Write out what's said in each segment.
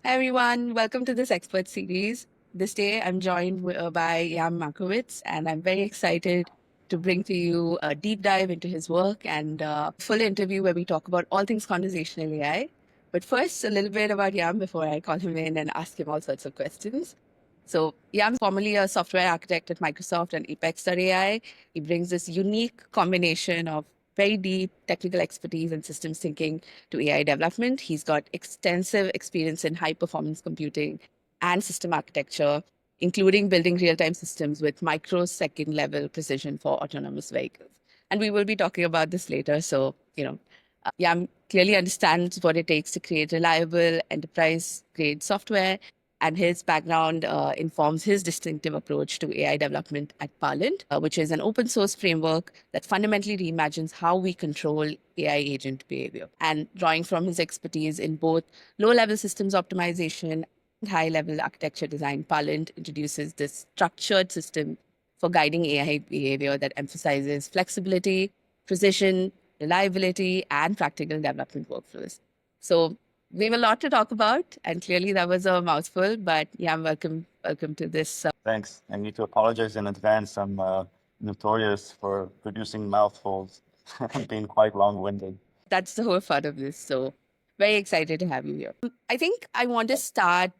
Hi everyone, welcome to this expert series. This day I'm joined by Yam Marcovitz, and I'm very excited to bring to you a deep dive into his work and a full interview where we talk about all things conversational AI. But first, a little bit about Yam before I call him in and ask him all sorts of questions. So, Yam is formerly a software architect at Microsoft and Apex.AI. He brings this unique combination of very deep technical expertise and systems thinking to AI development. He's got extensive experience in high performance computing and system architecture, including building real time systems with microsecond level precision for autonomous vehicles. And we will be talking about this later. So, Yam clearly understands what it takes to create reliable enterprise grade software, and his background informs his distinctive approach to AI development at Parlant, which is an open source framework that fundamentally reimagines how we control AI agent behavior. And drawing from his expertise in both low level systems optimization and high level architecture design, Parlant introduces this structured system for guiding AI behavior that emphasizes flexibility, precision, reliability, and practical development workflows. So we have a lot to talk about, and clearly that was a mouthful, but yeah, welcome to this. Thanks. I need to apologize in advance. I'm notorious for producing mouthfuls and being quite long-winded. That's the whole fun of this. So very excited to have you here. I think I want to start,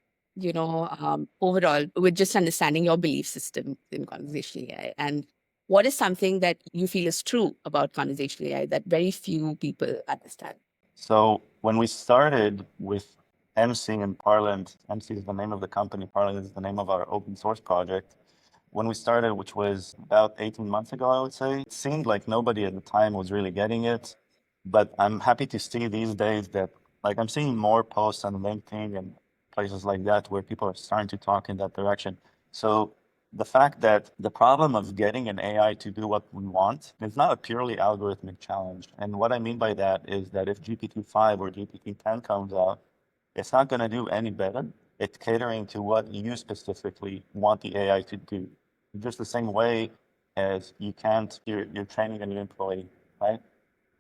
overall with just understanding your belief system in conversational AI and what is something that you feel is true about conversational AI that very few people understand. So when we started with MC and Parlant, MC is the name of the company, Parlant is the name of our open source project. When we started, which was about 18 months ago, I would say, it seemed like nobody at the time was really getting it. But I'm happy to see these days that, like, I'm seeing more posts on LinkedIn and places like that where people are starting to talk in that direction. So the fact that the problem of getting an AI to do what we want is not a purely algorithmic challenge. And what I mean by that is that if GPT-5 or GPT-10 comes out, it's not going to do any better. It's catering to what you specifically want the AI to do. Just the same way as you're training a new employee, right?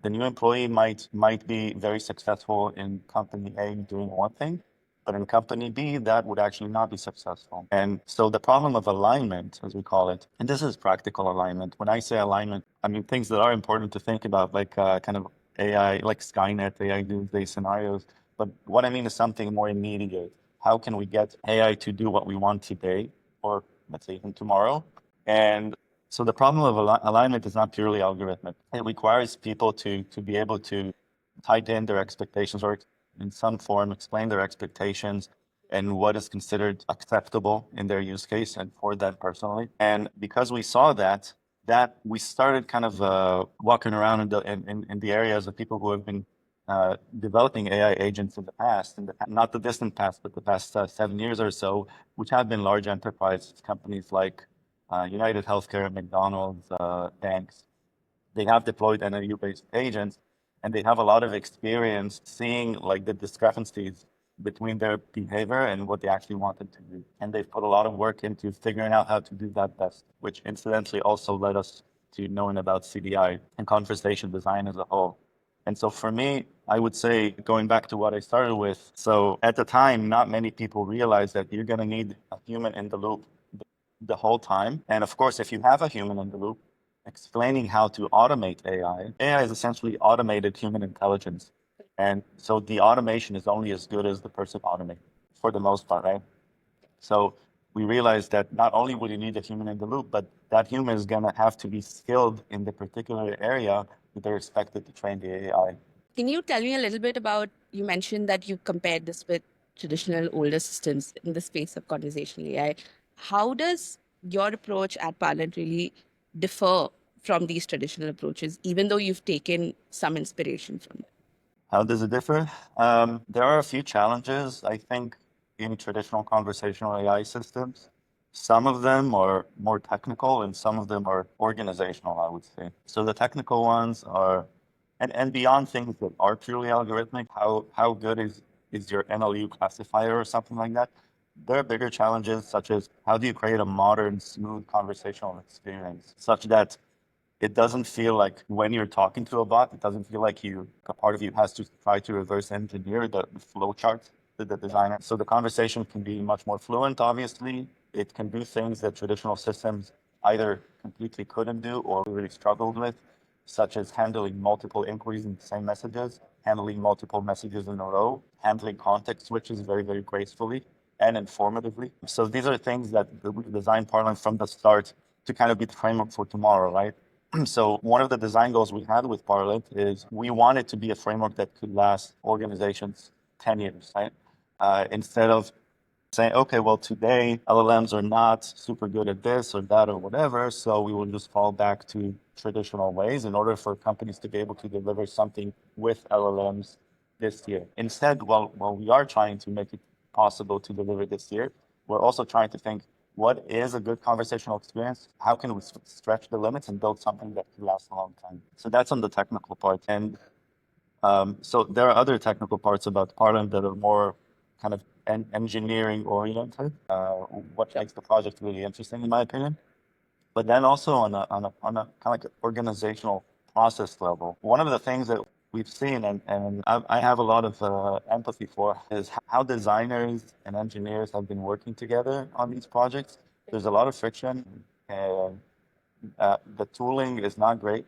The new employee might be very successful in company A doing one thing, but in company B, that would actually not be successful. And so the problem of alignment, as we call it, and this is practical alignment. When I say alignment, I mean things that are important to think about, like kind of AI, like Skynet, AI doomsday scenarios. But what I mean is something more immediate. How can we get AI to do what we want today, or let's say even tomorrow? And so the problem of alignment is not purely algorithmic. It requires people to be able to tighten their expectations or in some form explain their expectations and what is considered acceptable in their use case and for them personally. And because we saw that we started kind of walking around in the areas of people who have been developing AI agents in the past, not the distant past, but the past 7 years or so, which have been large enterprise companies like United Healthcare, McDonald's, banks. They have deployed NLU-based agents, and they have a lot of experience seeing like the discrepancies between their behavior and what they actually wanted to do. And they've put a lot of work into figuring out how to do that best, which incidentally also led us to knowing about CDI and conversation design as a whole. And so for me, I would say, going back to what I started with, so at the time, not many people realized that you're going to need a human in the loop the whole time. And of course, if you have a human in the loop, explaining how to automate AI is essentially automated human intelligence. And so the automation is only as good as the person automating, for the most part, right? So we realized that not only would you need a human in the loop, but that human is going to have to be skilled in the particular area that they're expected to train the AI. Can you tell me a little bit about, you mentioned that you compared this with traditional older systems in the space of conversational AI. How does your approach at Parlant really differ from these traditional approaches, even though you've taken some inspiration from them? How does it differ? There are a few challenges, I think, in traditional conversational AI systems. Some of them are more technical and some of them are organizational, I would say. So the technical ones are, and beyond things that are purely algorithmic, how good is your NLU classifier or something like that? There are bigger challenges, such as how do you create a modern, smooth conversational experience such that it doesn't feel like when you're talking to a bot, it doesn't feel like a part of you has to try to reverse engineer the flow chart the designer. So the conversation can be much more fluent, obviously. It can do things that traditional systems either completely couldn't do or really struggled with, such as handling multiple inquiries in the same messages, handling multiple messages in a row, handling context switches very, very gracefully and informatively. So these are things that we designed Parlant from the start to kind of be the framework for tomorrow, right? So one of the design goals we had with Parlant is we wanted to be a framework that could last organizations 10 years, right? Instead of saying, okay, well, today LLMs are not super good at this or that or whatever, so we will just fall back to traditional ways in order for companies to be able to deliver something with LLMs this year. Instead, while we are trying to make it possible to deliver this year, we're also trying to think, what is a good conversational experience? How can we stretch the limits and build something that can last a long time? So that's on the technical part. And so there are other technical parts about Parlant that are more kind of engineering oriented, what makes the project really interesting, in my opinion. But then also on a kind of like organizational process level, one of the things that we've seen and I have a lot of empathy for is how designers and engineers have been working together on these projects. There's a lot of friction, and the tooling is not great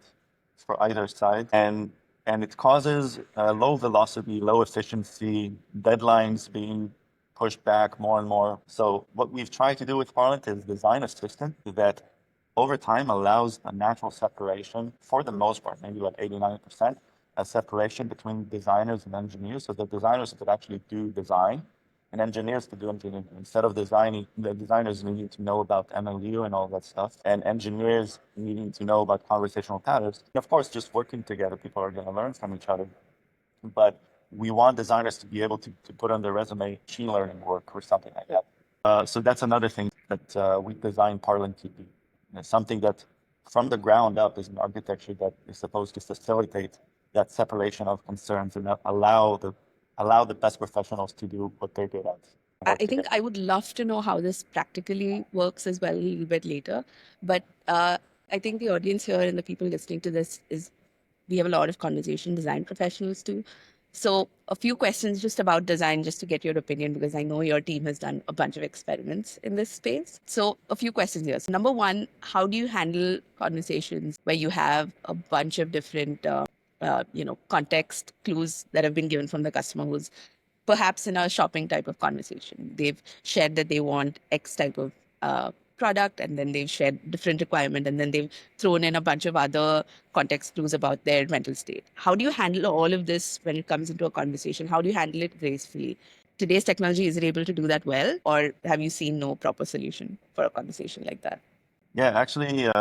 for either side, and it causes low velocity, low efficiency, deadlines being pushed back more and more. So what we've tried to do with Parlant is design a system that over time allows a natural separation for the most part, maybe like 89%, a separation between designers and engineers, so the designers could actually do design and engineers to do engineering. Instead of designing, the designers needing to know about MLU and all that stuff, and engineers needing to know about conversational patterns. And of course, just working together, people are going to learn from each other. But we want designers to be able to put on their resume machine learning work or something like that. So that's another thing that we designed Parlant to be. Something that from the ground up is an architecture that is supposed to facilitate that separation of concerns and allow the best professionals to do what they're good at. I think I would love to know how this practically works as well a little bit later. But I think the audience here and the people listening to this is we have a lot of conversation design professionals too. So a few questions just about design, just to get your opinion, because I know your team has done a bunch of experiments in this space. So a few questions here. So number one, how do you handle conversations where you have a bunch of different, context clues that have been given from the customer who's perhaps in a shopping type of conversation? They've shared that they want X type of product, and then they've shared different requirement, and then they've thrown in a bunch of other context clues about their mental state. How do you handle all of this when it comes into a conversation? How do you handle it gracefully? Today's technology, is it able to do that well, or have you seen no proper solution for a conversation like that? Yeah, actually,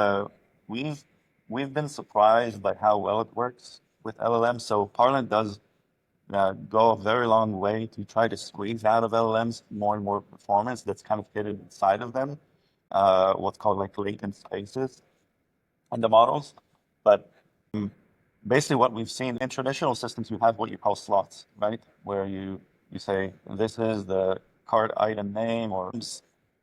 we've we've been surprised by how well it works with LLMs. So Parlant does go a very long way to try to squeeze out of LLMs more and more performance that's kind of hidden inside of them, what's called like latent spaces in the models. But basically what we've seen in traditional systems, you have what you call slots, right? Where you say, this is the card item name, or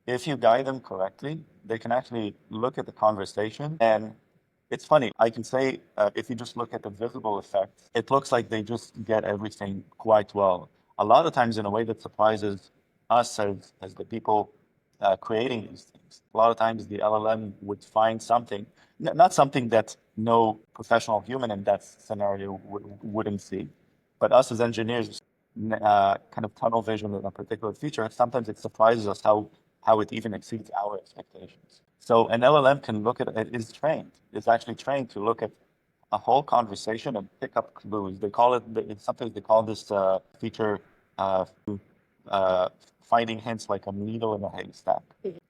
if you guide them correctly, they can actually look at the conversation. And it's funny, I can say, if you just look at the visible effects, it looks like they just get everything quite well. A lot of times in a way that surprises us as the people creating these things. A lot of times the LLM would find something, not something that no professional human in that scenario wouldn't see, but us as engineers, kind of tunnel vision in a particular feature, sometimes it surprises us how it even exceeds our expectations. So an LLM can look at it, is trained, it's actually trained to look at a whole conversation and pick up clues. They call it, it's something they call this feature finding hints like a needle in a haystack.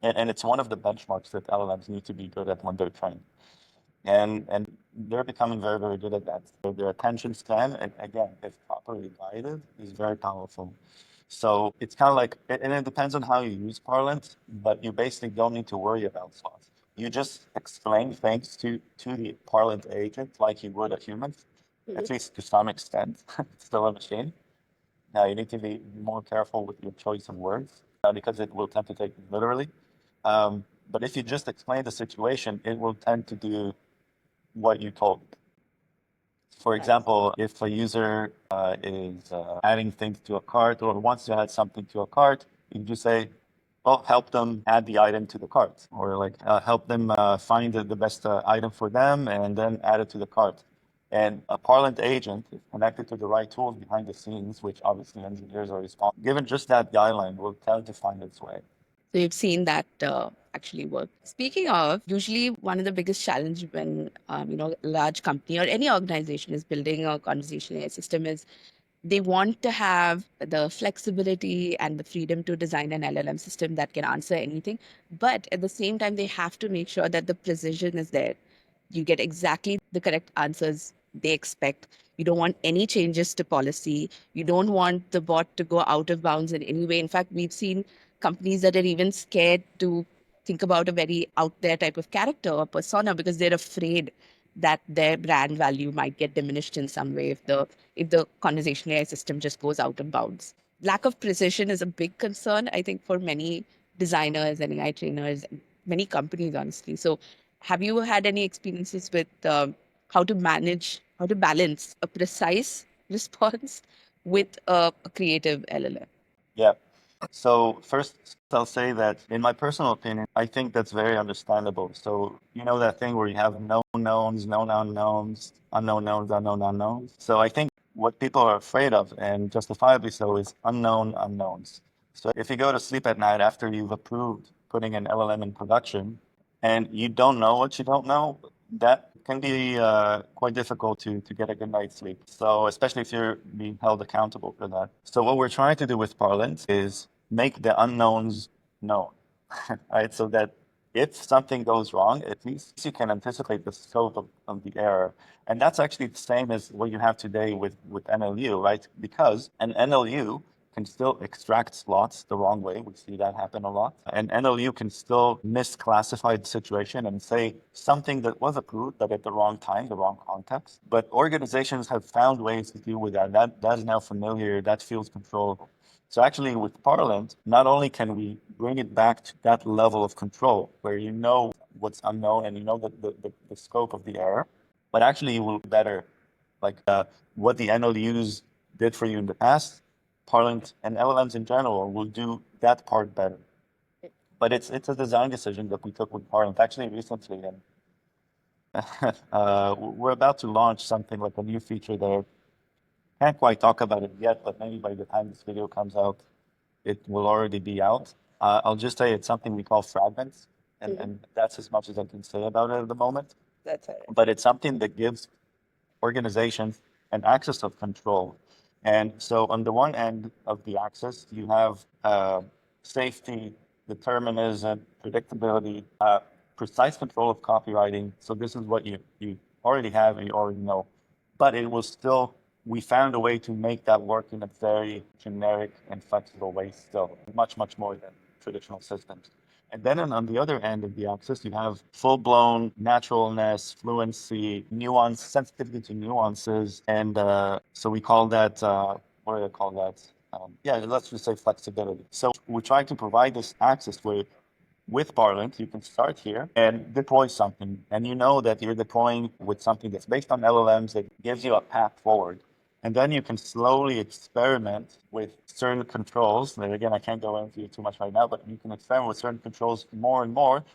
And it's one of the benchmarks that LLMs need to be good at when they're trained. And they're becoming very, very good at that. So their attention span, and again, if properly guided, is very powerful. So it's kind of like, and it depends on how you use Parlant, but you basically don't need to worry about slots. You just explain things to the Parlant agent like you would a human, at least to some extent. It's still a machine. Now you need to be more careful with your choice of words because it will tend to take it literally. But if you just explain the situation, it will tend to do what you told. For example, if a user is adding things to a cart or wants to add something to a cart, you can just say, well, help them add the item to the cart, or like help them find the best item for them and then add it to the cart. And a Parlant agent is connected to the right tools behind the scenes, which obviously engineers are responsible. Given just that guideline, will tell it to find its way. So you've seen that actually work. Speaking of, usually one of the biggest challenge when a large company or any organization is building a conversational AI system is they want to have the flexibility and the freedom to design an LLM system that can answer anything. But at the same time, they have to make sure that the precision is there. You get exactly the correct answers they expect. You don't want any changes to policy. You don't want the bot to go out of bounds in any way. In fact, we've seen companies that are even scared to think about a very out there type of character or persona because they're afraid that their brand value might get diminished in some way if the conversational AI system just goes out of bounds. Lack of precision is a big concern, I think, for many designers and AI trainers and many companies, honestly. So, have you had any experiences with how to balance a precise response with a creative LLM? Yeah. So first, I'll say that in my personal opinion, I think that's very understandable. So you know that thing where you have known knowns, known unknowns, unknown knowns, unknown unknowns. So I think what people are afraid of, and justifiably so, is unknown unknowns. So if you go to sleep at night after you've approved putting an LLM in production, and you don't know what you don't know, that can be quite difficult to get a good night's sleep. So especially if you're being held accountable for that. So what we're trying to do with Parlant is make the unknowns known, right? So that if something goes wrong, at least you can anticipate the scope of the error. And that's actually the same as what you have today with NLU, right? Because an NLU can still extract slots the wrong way. We see that happen a lot. And NLU can still misclassify the situation and say something that was approved, but at the wrong time, the wrong context. But organizations have found ways to deal with that. That is now familiar. That feels controllable. So actually with Parlant, not only can we bring it back to that level of control where you know what's unknown and you know the scope of the error, but actually you will be better. Like what the NLUs did for you in the past, Parlant and LLMs in general will do that part better. But it's a design decision that we took with Parlant actually recently. And we're about to launch something like a new feature there. Can't quite talk about it yet, but maybe by the time this video comes out, it will already be out. I'll just say it's something we call fragments, and that's as much as I can say about it at the moment. That's it. But it's something that gives organizations an axis of control. And so on the one end of the axis, you have safety, determinism, predictability, precise control of copywriting. So this is what you already have and you already know. But it will still, we found a way to make that work in a very generic and flexible way still, much, much more than traditional systems. And then on the other end of the axis, you have full-blown naturalness, fluency, nuance, sensitivity to nuances. And so we call that, what do I call that? Yeah, let's just say flexibility. So we're trying to provide this access where with Parlant, you can start here and deploy something. And you know that you're deploying with something that's based on LLMs that gives you a path forward. And then you can slowly experiment with certain controls. And again, I can't go into too much right now, but you can experiment with certain controls more and more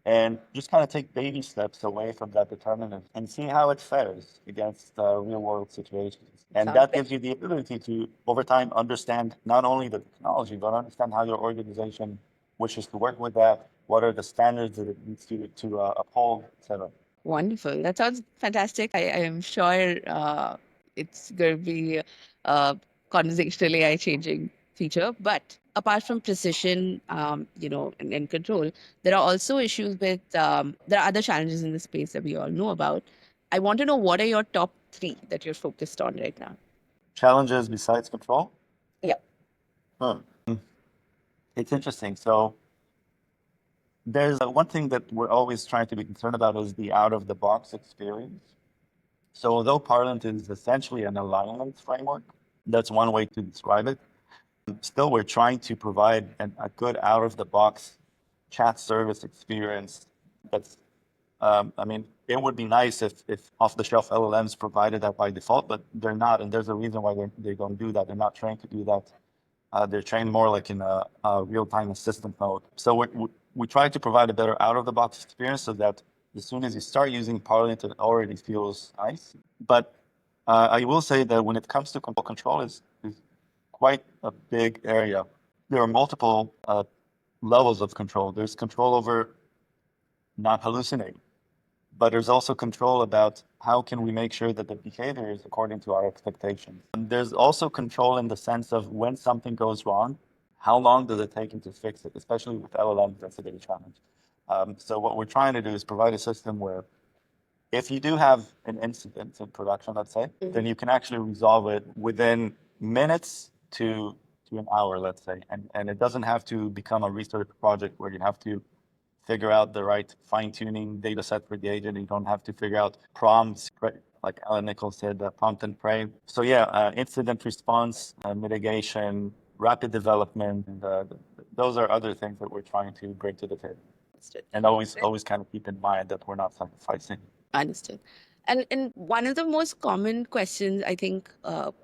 and just kind of take baby steps away from that determinant and see how it fares against real world situations. And that gives you the ability to, over time, understand not only the technology, but understand how your organization wishes to work with that, what are the standards that it needs to uphold, etc. Wonderful. That sounds fantastic. I am sure it's going to be a conversational AI changing feature. But apart from precision, and control, there are also issues with, there are other challenges in the space that we all know about. I want to know what are your top three that you're focused on right now? Challenges besides control? Yeah. It's interesting. So there's one thing that we're always trying to be concerned about is the out-of-the-box experience. So although Parlant is essentially an alignment framework, that's one way to describe it. Still, we're trying to provide a good out-of-the-box chat service experience that's I mean, it would be nice if off-the-shelf LLMs provided that by default, but they're not, and there's a reason why they don't do that. They're not trained to do that. They're trained more like in a real-time assistant mode. So we try to provide a better out-of-the-box experience so that as soon as you start using Parlant, it already feels nice. But I will say that when it comes to control, is quite a big area. There are multiple levels of control. There's control over not hallucinating, but there's also control about how can we make sure that the behavior is according to our expectations. And there's also control in the sense of when something goes wrong, how long does it take you to fix it, especially with LLMs, that's a big challenge. So what we're trying to do is provide a system where if you do have an incident in production, let's say, then you can actually resolve it within minutes to an hour, let's say. And it doesn't have to become a research project where you have to figure out the right fine-tuning data set for the agent. You don't have to figure out prompts, like Alan Nichols said, prompt and pray. So yeah, incident response, mitigation, rapid development, and those are other things that we're trying to bring to the table. And always kind of keep in mind that we're not sacrificing. Understood. And one of the most common questions I think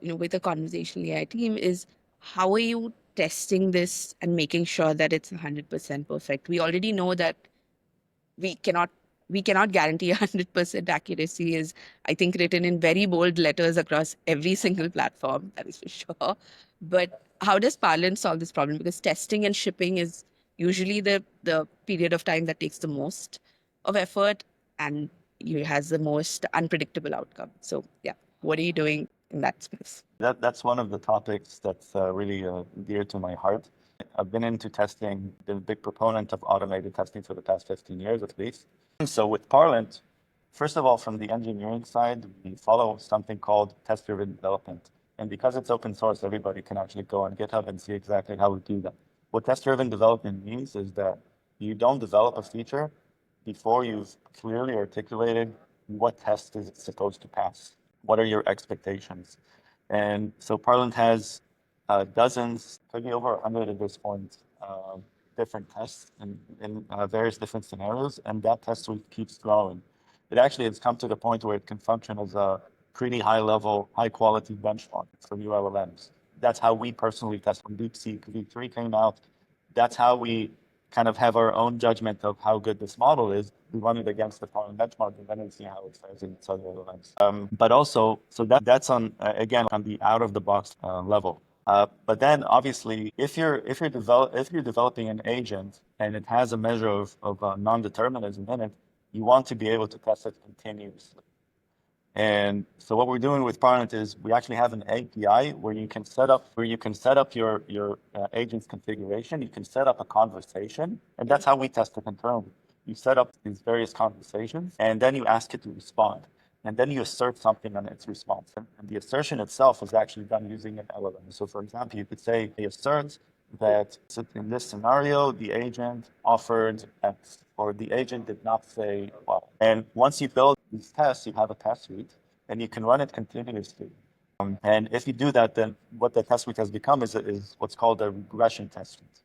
with a conversational AI team is how are you testing this and making sure that it's 100% perfect? We already know that we cannot guarantee 100% accuracy is, I think, written in very bold letters across every single platform, that is for sure. But how does Parlant solve this problem? Because testing and shipping is usually the period of time that takes the most of effort and has the most unpredictable outcome. So yeah, what are you doing in that space? That's one of the topics that's really dear to my heart. I've been into testing, been a big proponent of automated testing for the past 15 years at least. So with Parlant, first of all, from the engineering side, we follow something called test-driven development. And because it's open source, everybody can actually go on GitHub and see exactly how we do that. What test-driven development means is that you don't develop a feature before you've clearly articulated what test is it supposed to pass. What are your expectations? And so Parlant has dozens, maybe over 100 at this point, different tests in various different scenarios, and that test suite keeps growing. It actually has come to the point where it can function as a pretty high-level, high-quality benchmark for new LLMs. That's how we personally test when DeepSeek V3 came out. That's how we kind of have our own judgment of how good this model is. We run it against the Parlant benchmark and then we see how it fares in other LLMs. But also, so that's on again on the out-of-the-box level. But then, obviously, if you're developing an agent and it has a measure of non-determinism in it, you want to be able to test it continuously. And so what we're doing with Parlant is we actually have an API where you can set up your agent's configuration. You can set up a conversation, and that's how we test it internally. You set up these various conversations, and then you ask it to respond. And then you assert something on its response. And the assertion itself is actually done using an LLM. So for example, you could say, it asserts that in this scenario, the agent offered X, or the agent did not say Y. And once you build these tests, you have a test suite, and you can run it continuously. And if you do that, then what the test suite has become is what's called a regression test suite.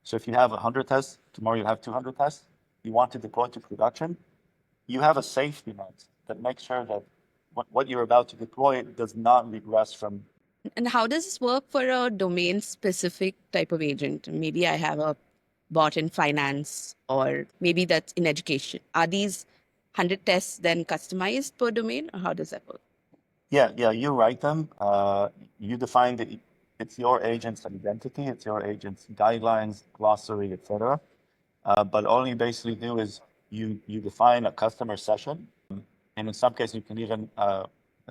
So if you have 100 tests, tomorrow you have 200 tests, you want to deploy to production, you have a safety net that makes sure that what you're about to deploy does not regress from. And how does this work for a domain-specific type of agent? Maybe I have a bot in finance, or maybe that's in education. Are these 100 tests then customized per domain, or how does that work? Yeah, you write them. You define it's your agent's identity, it's your agent's guidelines, glossary, etc. But all you basically do is you define a customer session, and in some cases you can even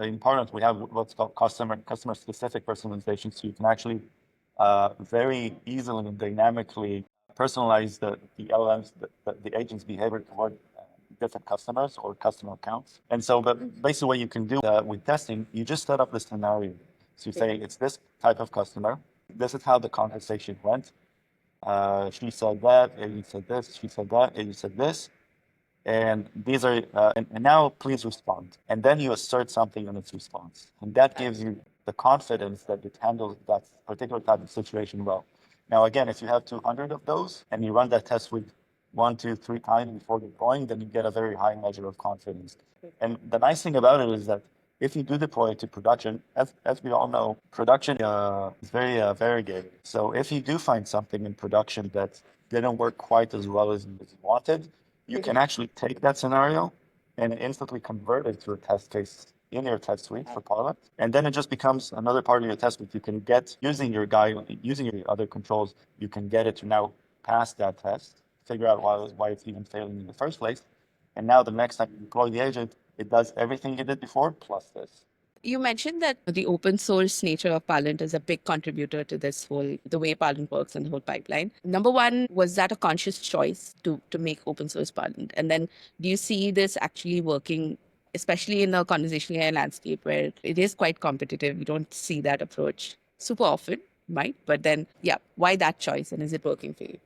in Parlant we have what's called customer specific personalization, so you can actually very easily and dynamically personalize the LLMs, the agent's behavior toward different customers or customer accounts. And so, but basically what you can do with testing, you just set up the scenario. So you say, it's this type of customer. This is how the conversation went. She said that, and you said this, she said that, and you said this. And these are, and now please respond. And then you assert something in its response. And that gives you the confidence that it handles that particular type of situation well. Now, again, if you have 200 of those and you run that test with one, two, three times before deploying, then you get a very high measure of confidence. And the nice thing about it is that if you do deploy it to production, as we all know, production is very variegated. So if you do find something in production that didn't work quite as well as you wanted, you can actually take that scenario and instantly convert it to a test case in your test suite for Parlant. And then it just becomes another part of your test suite. You can get, using your using your other controls, you can get it to now pass that test, figure out why it's even failing in the first place. And now the next time you deploy the agent, it does everything you did before plus this. You mentioned that the open source nature of Parlant is a big contributor to this whole, the way Parlant works and the whole pipeline. Number one, was that a conscious choice to make open source Parlant? And then do you see this actually working, especially in a conversational AI landscape where it is quite competitive? You don't see that approach super often, might, but then, yeah, why that choice and is it working for you?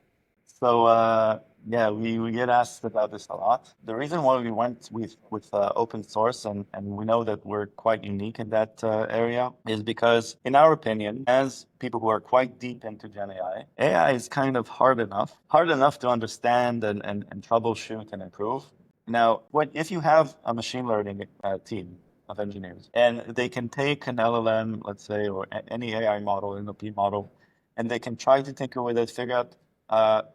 So yeah, we get asked about this a lot. The reason why we went with open source, and we know that we're quite unique in that area, is because, in our opinion, as people who are quite deep into Gen AI is kind of hard enough to understand and troubleshoot and improve. Now, if you have a machine learning team of engineers, and they can take an LLM, let's say, or any AI model, NLP model, and they can try to tinker with it, figure out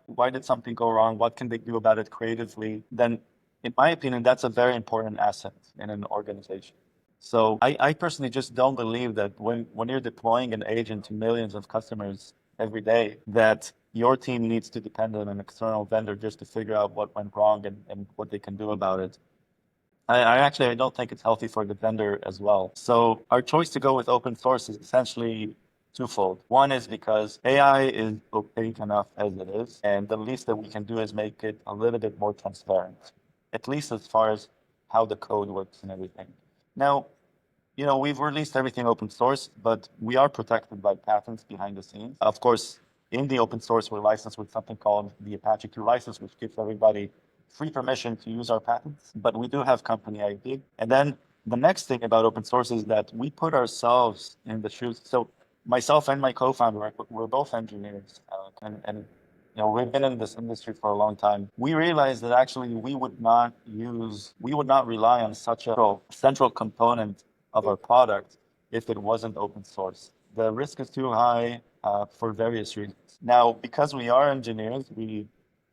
why did something go wrong? What can they do about it creatively? Then, in my opinion, that's a very important asset in an organization. So I personally just don't believe that when you're deploying an agent to millions of customers every day, that your team needs to depend on an external vendor just to figure out what went wrong and what they can do about it. I don't think it's healthy for the vendor as well. So our choice to go with open source is essentially twofold. One is because AI is opaque enough as it is, and the least that we can do is make it a little bit more transparent, at least as far as how the code works and everything. Now, we've released everything open source, but we are protected by patents behind the scenes. Of course, in the open source, we're licensed with something called the Apache 2 license, which gives everybody free permission to use our patents, but we do have company IP. And then the next thing about open source is that we put ourselves in the shoes. So myself and my co-founder, we're both engineers, and we've been in this industry for a long time. We realized that actually we would not rely on such a central component of our product if it wasn't open source. The risk is too high for various reasons. Now, because we are engineers, we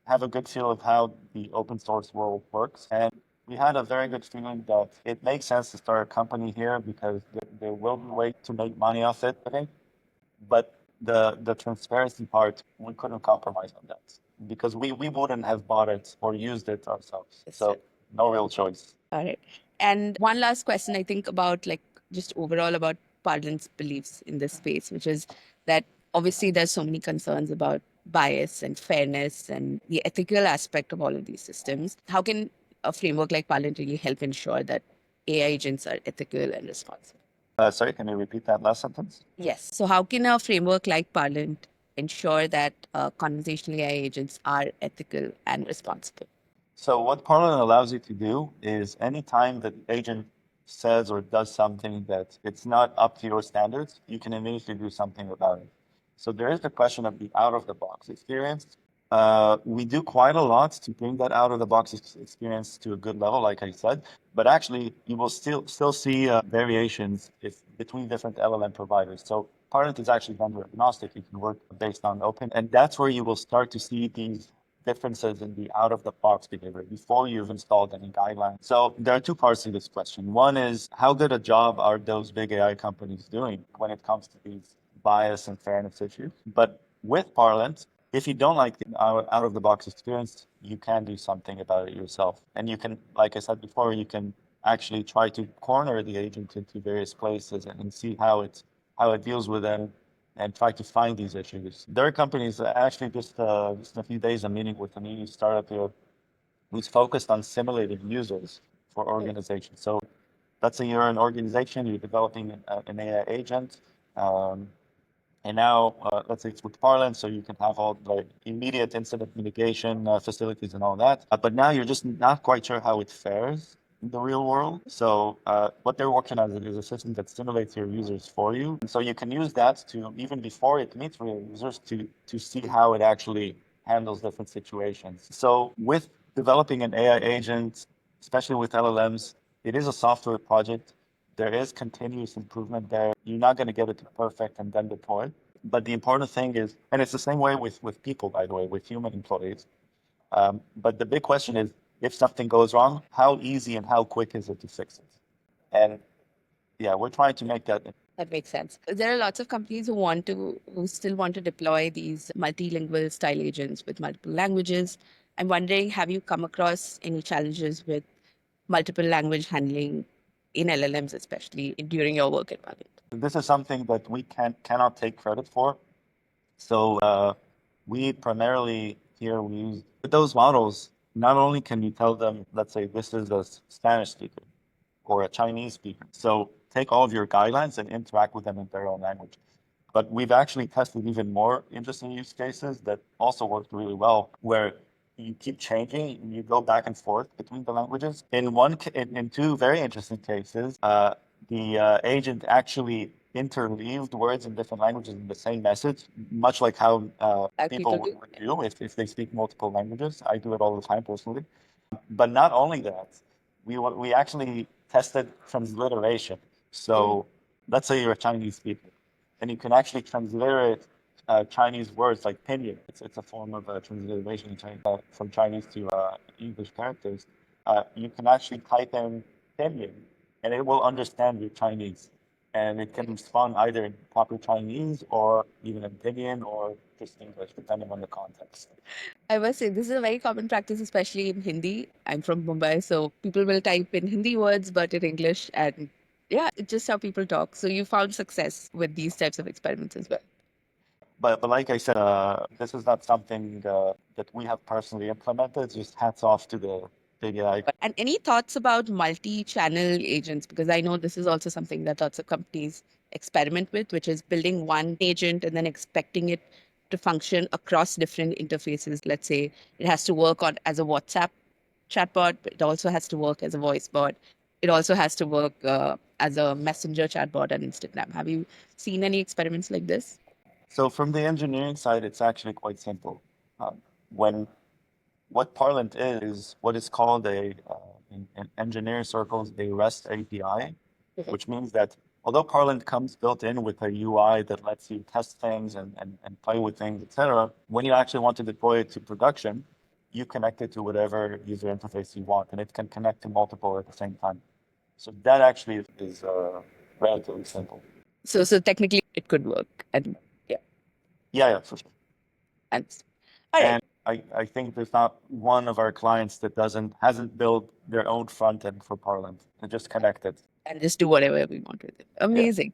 have a good feel of how the open source world works. And we had a very good feeling that it makes sense to start a company here because there will be a way to make money off it, I think. But the transparency part, we couldn't compromise on that because we wouldn't have bought it or used it ourselves. So no real choice. All right. And one last question, I think, about just overall about Parlant's beliefs in this space, which is that obviously there's so many concerns about bias and fairness and the ethical aspect of all of these systems. How can a framework like Parlant really help ensure that AI agents are ethical and responsible? Sorry, can you repeat that last sentence? Yes. So how can a framework like Parlant ensure that conversational AI agents are ethical and responsible? So what Parlant allows you to do is anytime that the agent says or does something that it's not up to your standards, you can immediately do something about it. So there is the question of the out-of-the-box experience. We do quite a lot to bring that out-of-the-box experience to a good level, like I said. But actually, you will still see variations between different LLM providers. So Parlant is actually vendor agnostic. You can work based on open, and that's where you will start to see these differences in the out-of-the-box behavior before you've installed any guidelines. So there are two parts to this question. One is, how good a job are those big AI companies doing when it comes to these bias and fairness issues? But with Parlant, if you don't like the out-of-the-box experience, you can do something about it yourself. And you can, like I said before, you can actually try to corner the agent into various places and see how it deals with them and try to find these issues. There are companies that actually just a few days, I'm meeting with a new startup here who's focused on simulating users for organizations. So let's say you're an organization, you're developing an AI agent, and now let's say it's with Parlant, so you can have all the immediate incident mitigation facilities and all that. But now you're just not quite sure how it fares in the real world. So what they're working on is a system that simulates your users for you. And so you can use that to, even before it meets real users, to see how it actually handles different situations. So with developing an AI agent, especially with LLMs, it is a software project. There is continuous improvement there. You're not going to get it to perfect and then deploy. But the important thing is, and it's the same way with people, by the way, with human employees. But the big question is, if something goes wrong, how easy and how quick is it to fix it? And yeah, we're trying to make that. That makes sense. There are lots of companies who still want to deploy these multilingual style agents with multiple languages. I'm wondering, have you come across any challenges with multiple language handling in LLMs, especially during your work at Parlant? This is something that we cannot take credit for. So we primarily here we use with those models. Not only can you tell them, let's say this is a Spanish speaker or a Chinese speaker. So take all of your guidelines and interact with them in their own language. But we've actually tested even more interesting use cases that also worked really well, where you keep changing, and you go back and forth between the languages. In two very interesting cases, the agent actually interleaved words in different languages in the same message, much like how Like people people would do. do if they speak multiple languages. I do it all the time personally. But not only that, we actually tested transliteration. So let's say you're a Chinese speaker, and you can actually transliterate Chinese words like pinyin. It's a form of transliteration in Chinese, from Chinese to English characters. You can actually type in pinyin, and it will understand your Chinese. And it can respond either in proper Chinese or even in pinyin or just English, depending on the context. I must say, this is a very common practice, especially in Hindi. I'm from Mumbai, so people will type in Hindi words, but in English. And yeah, it's just how people talk. So you found success with these types of experiments as well. But like I said, this is not something that we have personally implemented. Just hats off to the big AI. And any thoughts about multi-channel agents? Because I know this is also something that lots of companies experiment with, which is building one agent and then expecting it to function across different interfaces. Let's say it has to work on as a WhatsApp chatbot, but it also has to work as a voice bot. It also has to work as a messenger chatbot on Instagram. Have you seen any experiments like this? So from the engineering side, it's actually quite simple. When what Parlant is what is called in engineering circles a REST API, which means that although Parlant comes built in with a UI that lets you test things and play with things, etc., when you actually want to deploy it to production, you connect it to whatever user interface you want, and it can connect to multiple at the same time. So that actually is relatively simple. So technically it could work. And yeah, Yeah, for sure. and all right. And I think there's not one of our clients that hasn't built their own front end for Parlant and just connect it. And just do whatever we want with it. Yeah. Amazing.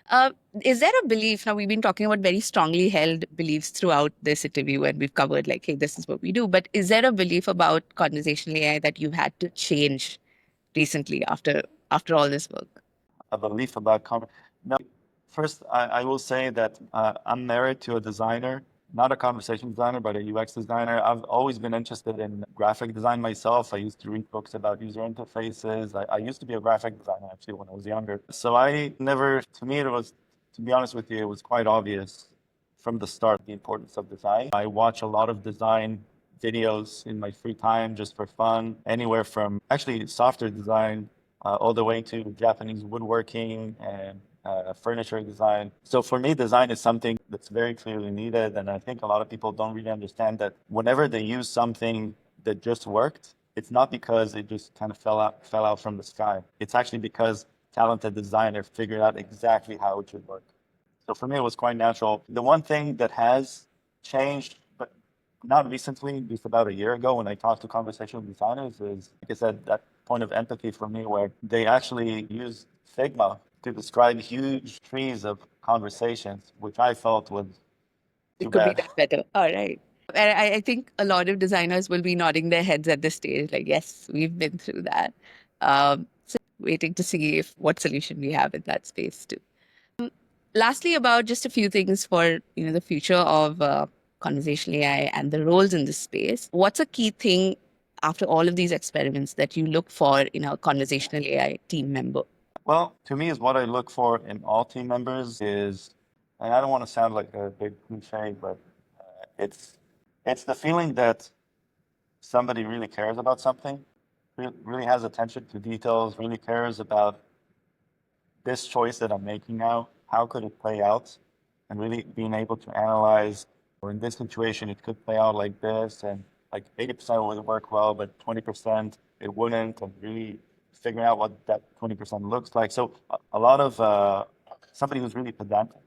Uh, is there a belief? Now, we've been talking about very strongly held beliefs throughout this interview, and we've covered, like, hey, this is what we do. But is there a belief about conversational AI that you've had to change recently after all this work? A belief about no. First, I will say that I'm married to a designer, not a conversation designer, but a UX designer. I've always been interested in graphic design myself. I used to read books about user interfaces. I used to be a graphic designer actually when I was younger. So I never, to me, it was, to be honest with you, it was quite obvious from the start the importance of design. I watch a lot of design videos in my free time just for fun, anywhere from actually software design all the way to Japanese woodworking and furniture design. So for me, design is something that's very clearly needed. And I think a lot of people don't really understand that whenever they use something that just worked, it's not because it just kind of fell out from the sky. It's actually because talented designer figured out exactly how it should work. So for me, it was quite natural. The one thing that has changed, but not recently, just about a year ago when I talked to conversational designers is, like I said, that point of empathy for me where they actually use Figma to describe huge trees of conversations, which I felt was too It could be bad. done better. All right. And I think a lot of designers will be nodding their heads at this stage, like, yes, we've been through that. So waiting to see if what solution we have in that space too. Lastly, about just a few things for the future of conversational AI and the roles in this space. What's a key thing after all of these experiments that you look for in a conversational AI team member? Well, to me, is what I look for in all team members is, and I don't want to sound like a big cliche, but it's It's the feeling that somebody really cares about something, really has attention to details, really cares about this choice that I'm making now, how could it play out? And really being able to analyze, or in this situation, it could play out like this, and like 80% would work well, but 20% it wouldn't, and really figuring out what that 20% looks like. So a lot of somebody who's really pedantic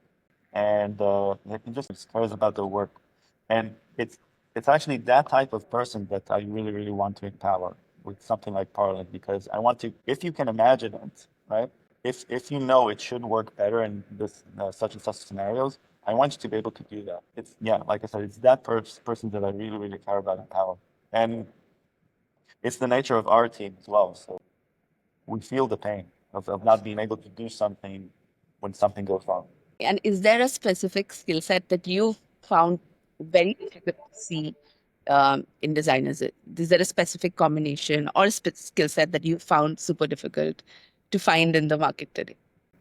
and he just cares about their work. And it's actually that type of person that I really, really want to empower with something like Parlant, because I want to, if you can imagine it, right? If you know it should work better in this such and such scenarios, I want you to be able to do that. It's yeah, like I said, it's that person that I really, really care about empower, and it's the nature of our team as well. So we feel the pain of not being able to do something when something goes wrong. And is there a specific skill set that you found very difficult to see in designers? Is there a specific combination or skill set that you found super difficult to find in the market today?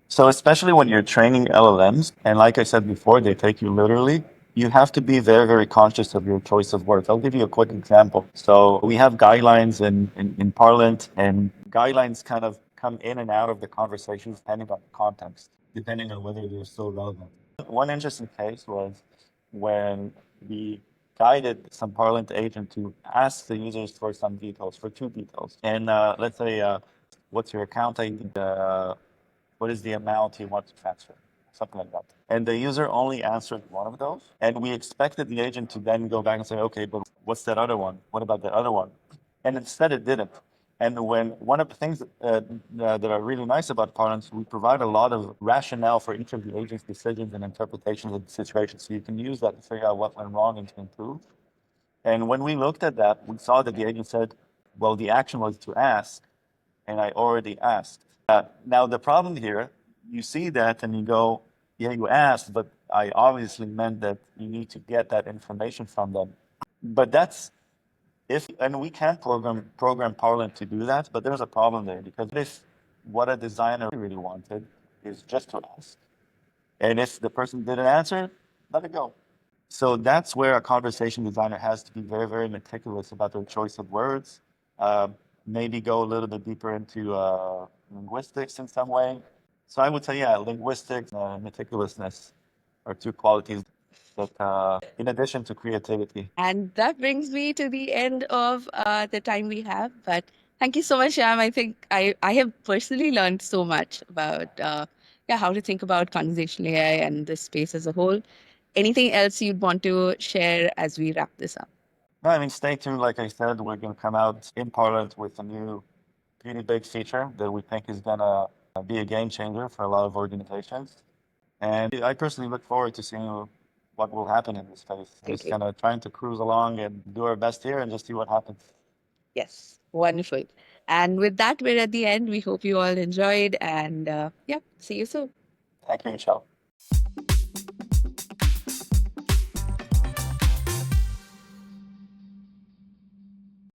So especially when you're training LLMs, and like I said before, they take you literally, you have to be very, very conscious of your choice of words. I'll give you a quick example. So we have guidelines in Parlant, and guidelines kind of come in and out of the conversation depending on the context, depending on whether they're still relevant. One interesting case was when we guided some Parlant agent to ask the users for some details, for two details. And let's say, what's your account ID? What is the amount you want to transfer, something like that. And the user only answered one of those. And we expected the agent to then go back and say, okay, but what's that other one? What about the other one? And instead it didn't. And when one of the things that are really nice about Parlance, we provide a lot of rationale for each of the agent's decisions and interpretations of the situation. So you can use that to figure out what went wrong and to improve. And when we looked at that, we saw that the agent said, well, the action was to ask, and I already asked. Now, the problem here, you see that and you go, yeah, you asked, but I obviously meant that you need to get that information from them. But that's and we can program Parlant to do that, but there's a problem there, because if what a designer really wanted is just to ask, and if the person didn't answer, let it go. So that's where a conversation designer has to be very, very meticulous about their choice of words. Uh, Maybe go a little bit deeper into linguistics in some way. So I would say, yeah, linguistics and meticulousness are two qualities that, in addition to creativity. And that brings me to the end of the time we have. But thank you so much, Yam. I think I have personally learned so much about how to think about conversational AI and this space as a whole. Anything else you'd want to share as we wrap this up? No, I mean, stay tuned. Like I said, we're going to come out in Parliament with a new pretty big feature that we think is going to be a game changer for a lot of organizations. And I personally look forward to seeing what will happen in this space. Thank Just you. kind of trying to cruise along and do our best here and just see what happens. Yes, wonderful. And with that, we're at the end. We hope you all enjoyed, and yeah, see you soon. Thank you, Michelle.